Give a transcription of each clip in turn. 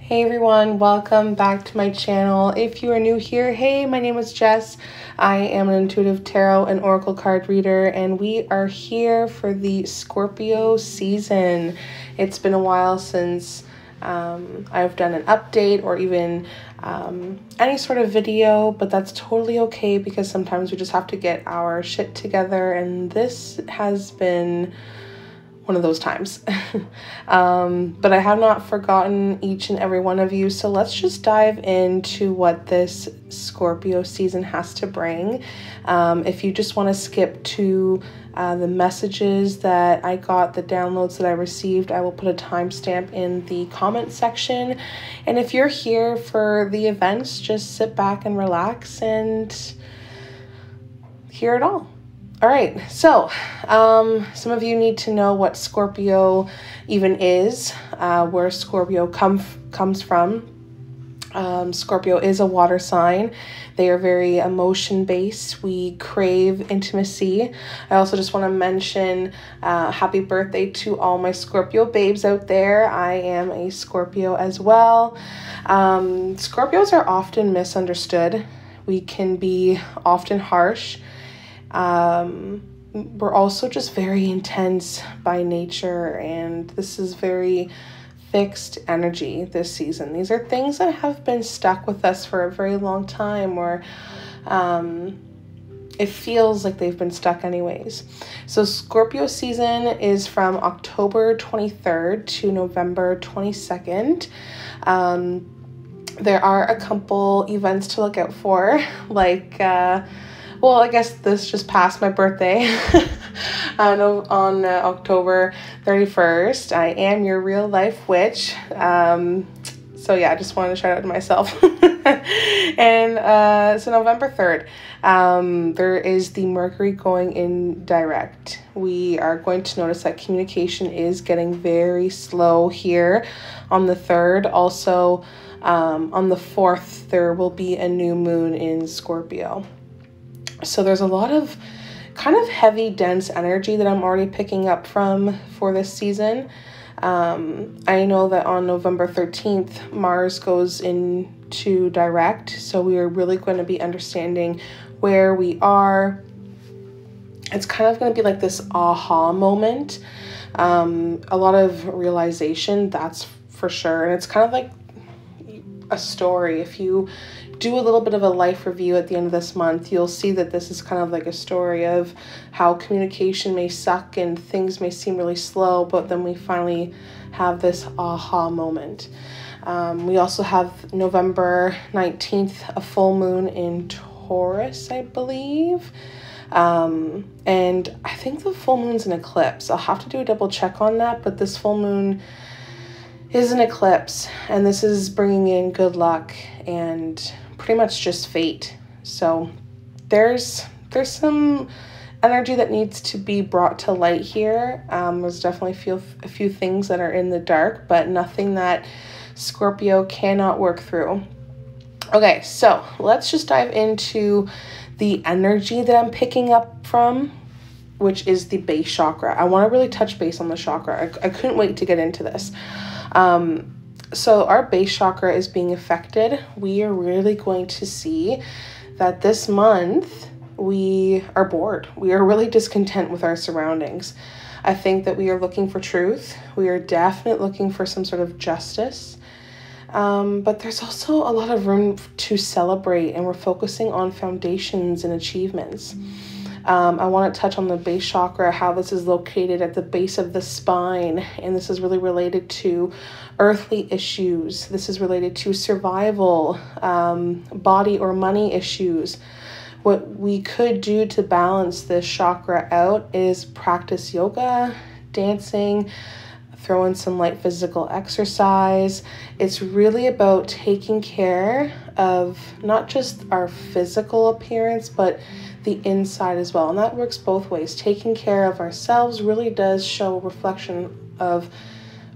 Hey everyone, welcome back to my channel. If you are new here, hey, my name is Jess. I am an intuitive tarot and oracle card reader, and we are here for the Scorpio season. It's been a while since I've done an update or even any sort of video, but that's totally okay because sometimes we just have to get our shit together, and this has been one of those times. But I have not forgotten each and every one of you. So let's just dive into what this Scorpio season has to bring. If you just want to skip to the messages that I got, the downloads that I received, I will put a timestamp in the comment section. And if you're here for the events, just sit back and relax and hear it all. All right, so some of you need to know what Scorpio even is, where Scorpio comes from. Scorpio is a water sign. They are very emotion-based. We crave intimacy. I also just want to mention happy birthday to all my Scorpio babes out there. I am a Scorpio as well. Scorpios are often misunderstood. We can be often harsh. We're also just very intense by nature, and this is very fixed energy this season. These are things that have been stuck with us for a very long time, or it feels like they've been stuck anyways. So Scorpio season is from October 23rd to November 22nd. There are a couple events to look out for, like well, I guess this just passed my birthday on October 31st. I am your real life witch. So yeah, I just wanted to shout out to myself. And so November 3rd, there is the Mercury going in direct. We are going to notice that communication is getting very slow here on the 3rd. Also, on the 4th, there will be a new moon in Scorpio. So there's a lot of kind of heavy, dense energy that I'm already picking up for this season. I know that on November 13th, Mars goes into direct. So we are really going to be understanding where we are. It's kind of going to be like this aha moment. A lot of realization, that's for sure. And it's kind of like a story. If you do a little bit of a life review at the end of this month, you'll see that this is kind of like a story of how communication may suck and things may seem really slow, but then we finally have this aha moment. We also have November 19th, a full moon in Taurus, I believe. And I think the full moon's an eclipse. I'll have to do a double check on that, but this full moon is an eclipse, and this is bringing in good luck and pretty much just fate. So there's some energy that needs to be brought to light here. There's definitely a few things that are in the dark, but nothing that Scorpio cannot work through. Okay, so let's just dive into the energy that I'm picking up from, which is the base chakra. I want to really touch base on the chakra. I couldn't wait to get into this. So our base chakra is being affected. We are really going to see that this month we are bored. We are really discontent with our surroundings. I think that we are looking for truth. We are definitely looking for some sort of justice. But there's also a lot of room to celebrate, and we're focusing on foundations and achievements. I want to touch on the base chakra, how this is located at the base of the spine, and this is really related to earthly issues. This is related to survival, body or money issues. What we could do to balance this chakra out is practice yoga, dancing, throw in some light physical exercise. It's really about taking care of not just our physical appearance, but the inside as well. And that works both ways. Taking care of ourselves really does show a reflection of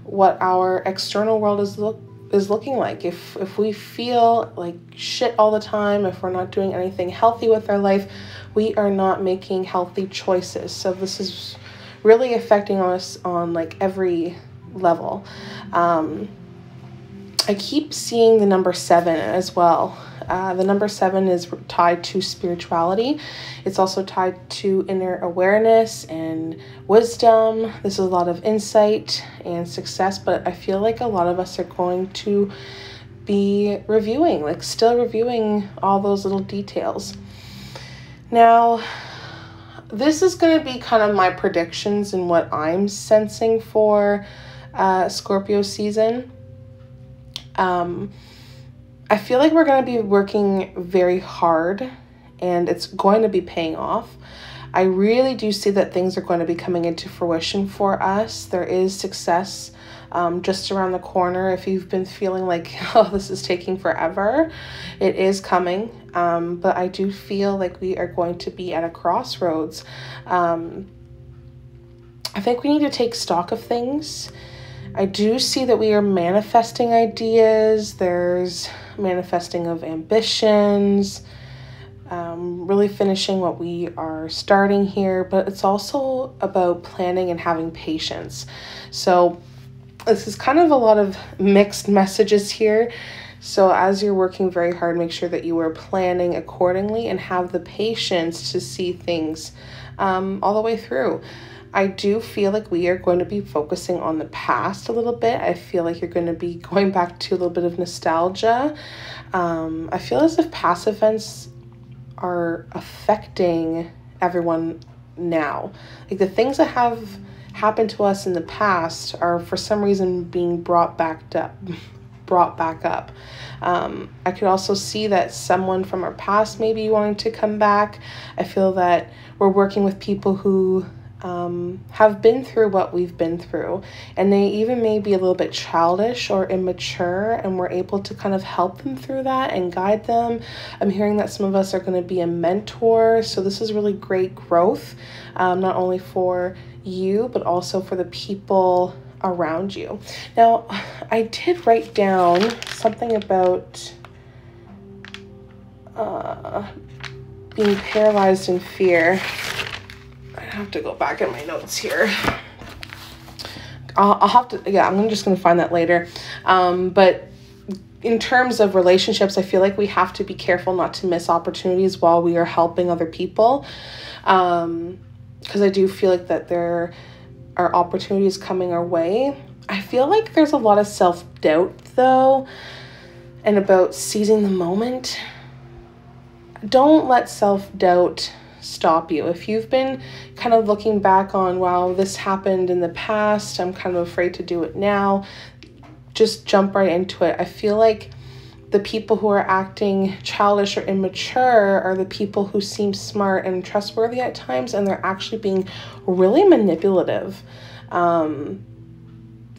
what our external world is looking like. If we feel like shit all the time, if we're not doing anything healthy with our life, we are not making healthy choices. So this is really affecting us on like every level. I keep seeing the number 7 as well. The number 7 is tied to spirituality. It's also tied to inner awareness and wisdom. This is a lot of insight and success, but I feel like a lot of us are going to be reviewing, like still reviewing all those little details. Now, this is going to be kind of my predictions and what I'm sensing for Scorpio season. I feel like we're going to be working very hard and it's going to be paying off. I really do see that things are going to be coming into fruition for us. There is success just around the corner. If you've been feeling like, oh, this is taking forever, it is coming. But I do feel like we are going to be at a crossroads. I think we need to take stock of things. I do see that we are manifesting ideas. There's manifesting of ambitions, really finishing what we are starting here, but it's also about planning and having patience. So this is kind of a lot of mixed messages here. So as you're working very hard, make sure that you are planning accordingly and have the patience to see things all the way through. I do feel like we are going to be focusing on the past a little bit. I feel like you're going to be going back to a little bit of nostalgia. I feel as if past events are affecting everyone now. Like the things that have happened to us in the past are for some reason being brought back up. I could also see that someone from our past may be wanting to come back. I feel that we're working with people who have been through what we've been through, and they even may be a little bit childish or immature, and we're able to kind of help them through that and guide them. I'm hearing that some of us are going to be a mentor, so this is really great growth, not only for you but also for the people around you. Now, I did write down something about being paralyzed in fear. I have to go back in my notes here. I'll have to, yeah, I'm just going to find that later. But in terms of relationships, I feel like we have to be careful not to miss opportunities while we are helping other people. Because I do feel like that there are opportunities coming our way. I feel like there's a lot of self-doubt though, and about seizing the moment. Don't let self-doubt stop you. If you've been kind of looking back on, wow, this happened in the past, I'm kind of afraid to do it now, just jump right into it. I feel like the people who are acting childish or immature are the people who seem smart and trustworthy at times, and they're actually being really manipulative.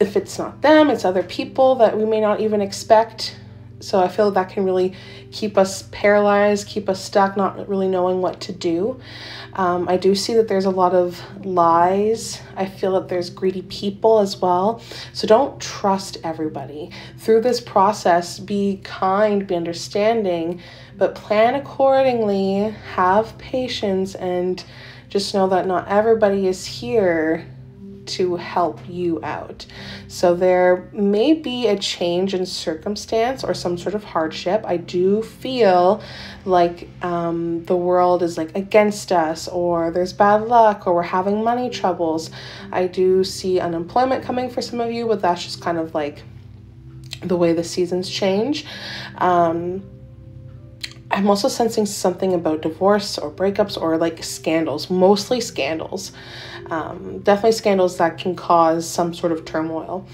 If it's not them, it's other people that we may not even expect. So I feel that can really keep us paralyzed, keep us stuck, not really knowing what to do. I do see that there's a lot of lies. I feel that there's greedy people as well. So don't trust everybody. Through this process, be kind, be understanding, but plan accordingly, have patience, and just know that not everybody is here to help you out. So there may be a change in circumstance or some sort of hardship. I do feel like the world is like against us, or there's bad luck, or we're having money troubles. I do see unemployment coming for some of you, but that's just kind of like the way the seasons change. I'm also sensing something about divorce or breakups or like scandals, mostly scandals. Definitely scandals that can cause some sort of turmoil.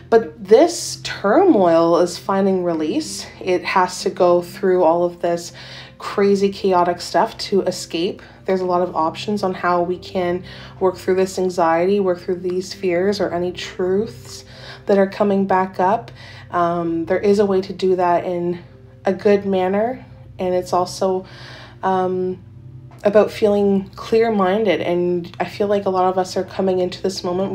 But this turmoil is finding release. It has to go through all of this crazy, chaotic stuff to escape. There's a lot of options on how we can work through this anxiety, work through these fears or any truths that are coming back up. There is a way to do that in a good manner. And it's also about feeling clear-minded. And I feel like a lot of us are coming into this moment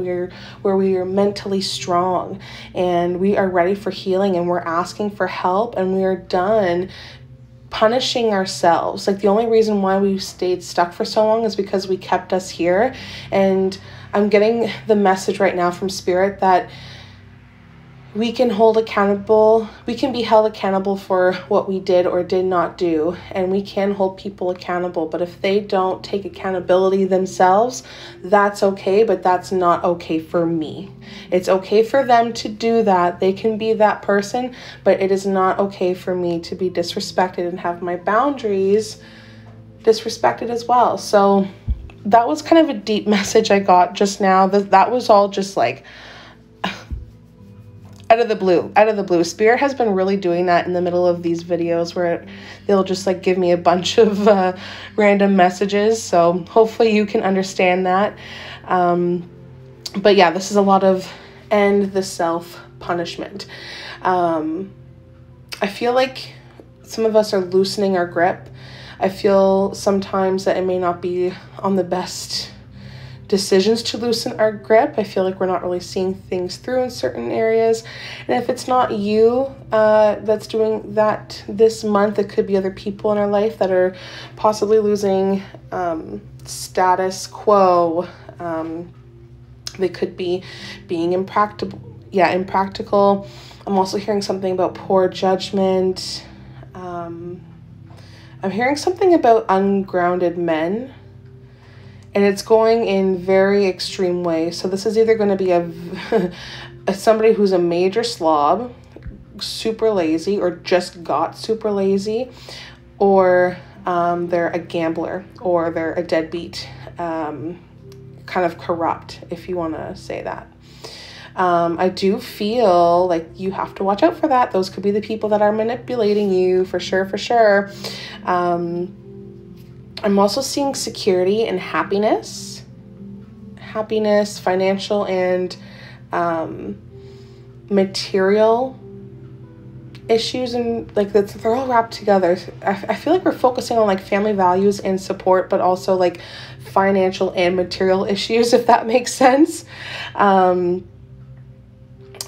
where we are mentally strong and we are ready for healing, and we're asking for help, and we are done punishing ourselves. Like the only reason why we stayed stuck for so long is because we kept us here. And I'm getting the message right now from Spirit that we can be held accountable for what we did or did not do, and we can hold people accountable. But if they don't take accountability themselves, that's okay, but that's not okay for me. It's okay for them to do that. They can be that person, but it is not okay for me to be disrespected and have my boundaries disrespected as well. So that was kind of a deep message I got just now. That was all just like out of the blue. Spirit has been really doing that in the middle of these videos where they'll just like give me a bunch of random messages. So hopefully you can understand that. But yeah, this is a lot of end the self-punishment. I feel like some of us are loosening our grip. I feel sometimes that it may not be on the best decisions to loosen our grip. I feel like we're not really seeing things through in certain areas. And if it's not you that's doing that this month, it could be other people in our life that are possibly losing status quo. They could be being impractical. I'm also hearing something about poor judgment. I'm hearing something about ungrounded men. And it's going in very extreme ways. So this is either going to be somebody who's a major slob, super lazy, or just got super lazy, or they're a gambler, or they're a deadbeat, kind of corrupt, if you want to say that. I do feel like you have to watch out for that. Those could be the people that are manipulating you, for sure. I'm also seeing security and happiness, financial and material issues, and like they're all wrapped together. I feel like we're focusing on like family values and support, but also like financial and material issues, if that makes sense.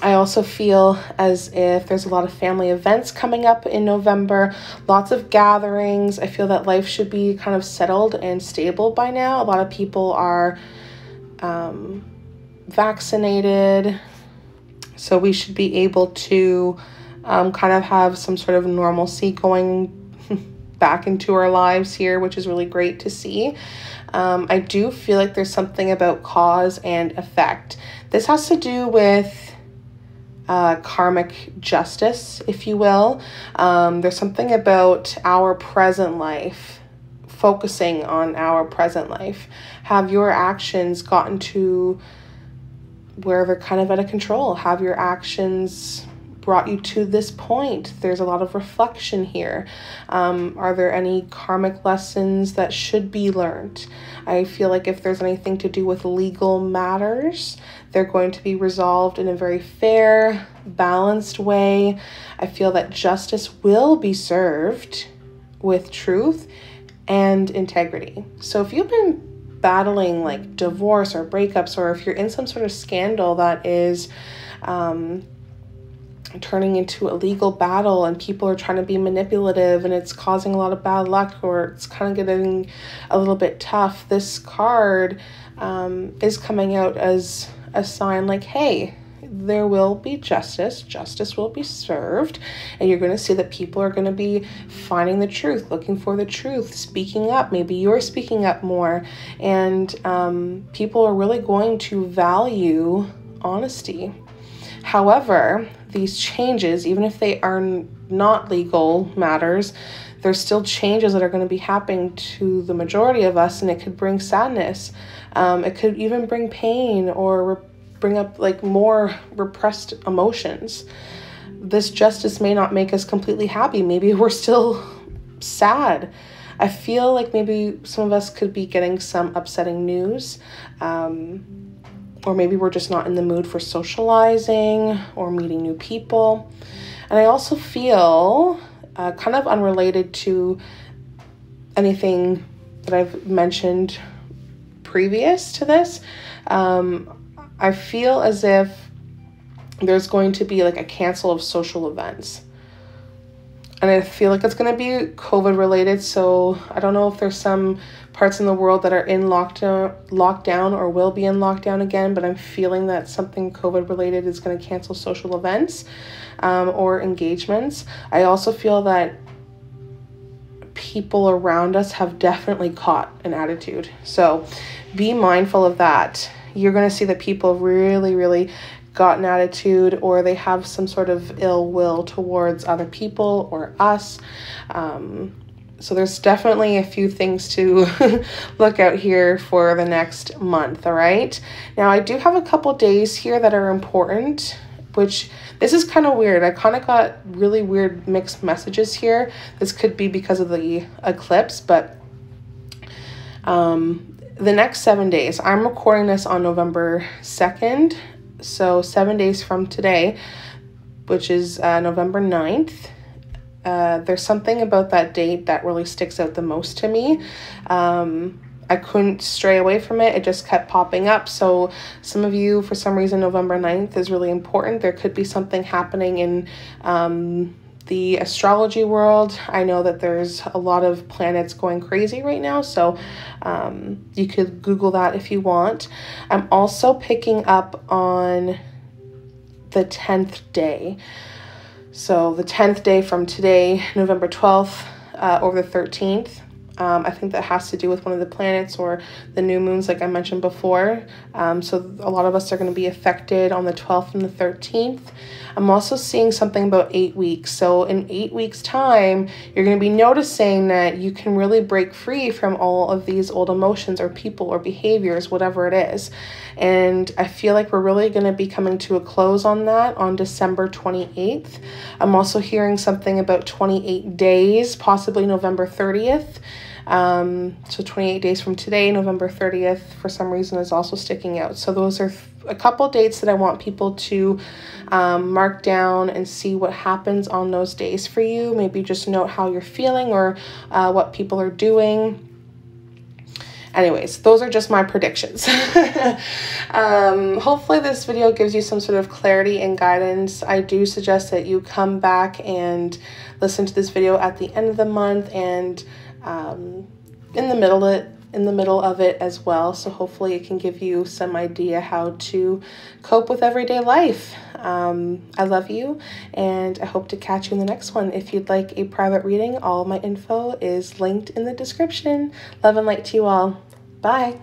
I also feel as if there's a lot of family events coming up in November, lots of gatherings. I feel that life should be kind of settled and stable by now. A lot of people are vaccinated, so we should be able to kind of have some sort of normalcy going back into our lives here, which is really great to see. I do feel like there's something about cause and effect. This has to do with karmic justice, if you will. There's something about our present life, focusing on our present life. Have your actions gotten to where they're kind of out of control? Have your actions brought you to this point? There's a lot of reflection here. Are there any karmic lessons that should be learned? I feel like if there's anything to do with legal matters, they're going to be resolved in a very fair, balanced way. I feel that justice will be served with truth and integrity. So if you've been battling like divorce or breakups, or if you're in some sort of scandal that is turning into a legal battle and people are trying to be manipulative and it's causing a lot of bad luck, or it's kind of getting a little bit tough, this card is coming out as a sign like, hey, there will be justice will be served, and you're going to see that people are going to be finding the truth, looking for the truth, speaking up. Maybe you're speaking up more, and people are really going to value honesty. However, these changes, even if they are not legal matters, there's still changes that are going to be happening to the majority of us, and it could bring sadness. It could even bring pain, or bring up like more repressed emotions. This justice may not make us completely happy. Maybe we're still sad. I feel like maybe some of us could be getting some upsetting news, or maybe we're just not in the mood for socializing or meeting new people. And I also feel kind of unrelated to anything that I've mentioned previous to this. I feel as if there's going to be like a cancel of social events. And I feel like it's going to be COVID related. So I don't know if there's some parts in the world that are in lockdown or will be in lockdown again, but I'm feeling that something COVID related is going to cancel social events or engagements. I also feel that people around us have definitely caught an attitude. So be mindful of that. You're going to see that people really got an attitude, or they have some sort of ill will towards other people or us. So there's definitely a few things to look out here for the next month, all right? Now, I do have a couple days here that are important, which this is kind of weird. I kind of got really weird mixed messages here. This could be because of the eclipse, but the next 7 days, I'm recording this on November 2nd, so 7 days from today, which is November 9th. There's something about that date that really sticks out the most to me. I couldn't stray away from it. It just kept popping up. So some of you, for some reason, November 9th is really important. There could be something happening in the astrology world. I know that there's a lot of planets going crazy right now, so you could Google that if you want. I'm also picking up on the 10th day. So the 10th day from today, November 12th, over the 13th. I think that has to do with one of the planets or the new moons, like I mentioned before. So a lot of us are going to be affected on the 12th and the 13th. I'm also seeing something about 8 weeks. So in 8 weeks' time, you're going to be noticing that you can really break free from all of these old emotions or people or behaviors, whatever it is. And I feel like we're really going to be coming to a close on that on December 28th. I'm also hearing something about 28 days, possibly November 30th. So 28 days from today, November 30th, for some reason, is also sticking out. So those are a couple dates that I want people to mark down and see what happens on those days for you. Maybe just note how you're feeling or what people are doing. Anyways, those are just my predictions. Hopefully this video gives you some sort of clarity and guidance. I do suggest that you come back and listen to this video at the end of the month and in the middle of it as well. So hopefully it can give you some idea how to cope with everyday life. I love you, and I hope to catch you in the next one. If you'd like a private reading, all my info is linked in the description. Love and light to you all. Bye.